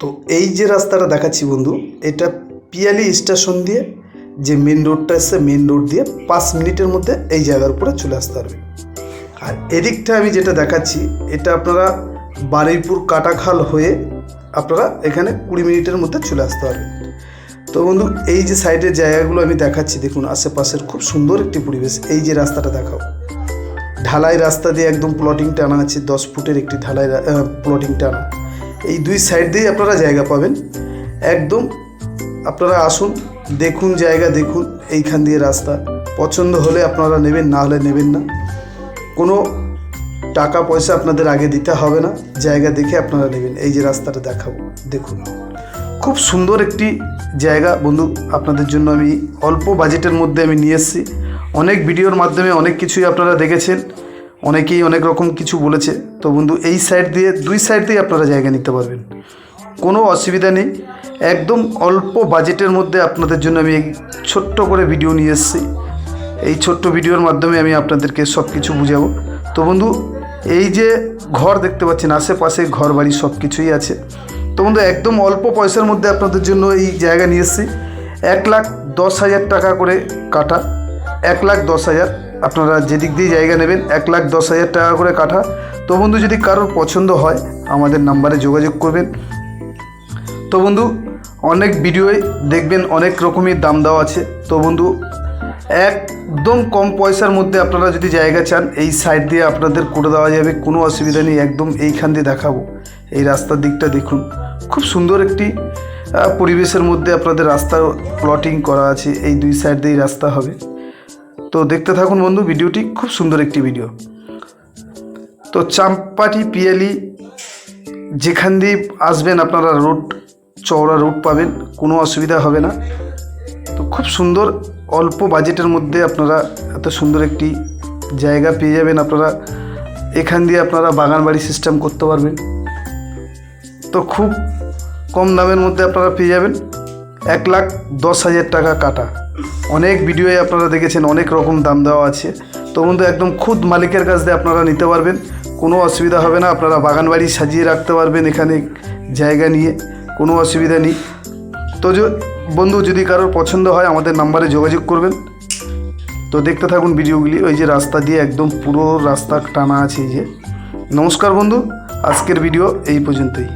তো এই যে রাস্তাটা দেখাচ্ছি বন্ধু, এটা পিয়ালি স্টেশন দিয়ে যে মেন রোডটা এসছে, মেন রোড দিয়ে 5 মিনিটের মধ্যে এই জায়গার উপরে চলে আসতে পারবে। আর এদিকটা আমি যেটা দেখাচ্ছি, এটা আপনারা বারুইপুর কাটাখাল হয়ে আপনারা এখানে 20 মিনিটের মধ্যে চলে আসতে পারবেন। তো বন্ধু, এই যে সাইডের জায়গাগুলো আমি দেখাচ্ছি, দেখুন আশেপাশের খুব সুন্দর একটি পরিবেশ। এই যে রাস্তাটা দেখাও, ঢালাই রাস্তা দিয়ে একদম প্লটিং টানা আছে, 10 ফুটের একটি ঢালাই প্লটিং টানা। এই দুই সাইড দিয়েই আপনারা জায়গা পাবেন। একদম আপনারা আসুন, দেখুন জায়গা, দেখুন এইখান দিয়ে রাস্তা। পছন্দ হলে আপনারা নেবেন, না হলে নেবেন না। কোনো টাকা পয়সা আপনাদের আগে দিতে হবে না, জায়গা দেখে আপনারা নেবেন। এই যে রাস্তাটা দেখাবো, দেখুন খুব সুন্দর একটি জায়গা বন্ধু। আপনাদের জন্য আমি অল্প বাজেটের মধ্যে আমি নিয়ে এসেছি। অনেক ভিডিওর মাধ্যমে অনেক কিছুই আপনারা দেখেছেন, অনেকেই অনেক রকম কিছু বলেছে। তো বন্ধু, এই সাইড দিয়ে দুই সাইড দিয়ে আপনারা জায়গা নিতে পারবেন, কোনো অসুবিধা নেই। একদম অল্প বাজেটের মধ্যে আপনাদের জন্য আমি এই ছোট্ট করে ভিডিও নিয়ে এসেছি। এই ছোট্ট ভিডিওর মাধ্যমে আমি আপনাদেরকে সব কিছু বুঝাবো। তো বন্ধু, এই যে ঘর দেখতে পাচ্ছেন, আশেপাশে ঘর বাড়ি সব কিছুই আছে। তো বন্ধু, একদম অল্প পয়সার মধ্যে আপনাদের জন্য এই জায়গা নিয়ে এসেছি। 1,10,000 টাকা করে কাঠা, 1,10,000। আপনারা যেদিক দিয়ে জায়গা নেবেন 1,10,000 টাকা করে কাঠা। তো বন্ধু, যদি কারোর পছন্দ হয় আমাদের নাম্বারে যোগাযোগ করবেন। তো বন্ধু, অনেক ভিডিওয় দেখবেন অনেক রকমের দাম দেওয়া আছে। তো বন্ধু, একদম কম পয়সার মধ্যে আপনারা যদি জায়গা চান, এই সাইড দিয়ে আপনাদের করে দেওয়া যাবে, কোনো অসুবিধা নেই। একদম এইখান দিয়ে দেখাবো, এই রাস্তার দিকটা দেখুন, খুব সুন্দর একটি পরিবেশের মধ্যে আপনাদের রাস্তা প্লটিং করা আছে। এই দুই সাইড দিয়েই রাস্তা হবে। তো দেখতে থাকুন বন্ধু ভিডিওটি, খুব সুন্দর একটি ভিডিও। তো চাম্পাটি পিয়ালি যেখান দিয়ে আসবেন আপনারা রোড, চওড়া রোড পাবেন, কোনো অসুবিধা হবে না। তো খুব সুন্দর অল্প বাজেটের মধ্যে আপনারা এত সুন্দর একটি জায়গা পেয়ে যাবেন। আপনারা এখান দিয়ে আপনারা বাগান বাড়ি সিস্টেম করতে পারবেন। তো খুব কম দামের মধ্যে আপনারা পেয়ে যাবেন। 1,10,000 টাকা কাটা। অনেক ভিডিওয়ে আপনারা দেখেছেন অনেক রকম দাম দেওয়া আছে। তো বন্ধু, একদম খুদ মালিকের কাছ দিয়ে আপনারা নিতে পারবেন, কোনো অসুবিধা হবে না। আপনারা বাগান বাড়ি সাজিয়ে রাখতে পারবেন এখানে জায়গা নিয়ে, কোনো অসুবিধা নেই। তো বন্ধু, যদি কারোর পছন্দ হয় আমাদের নাম্বারে যোগাযোগ করবেন। তো দেখতে থাকুন ভিডিওগুলি। ওই যে রাস্তা দিয়ে একদম পুরো রাস্তা টানা আছে। এই যে, নমস্কার বন্ধু, আজকের ভিডিও এই পর্যন্তই।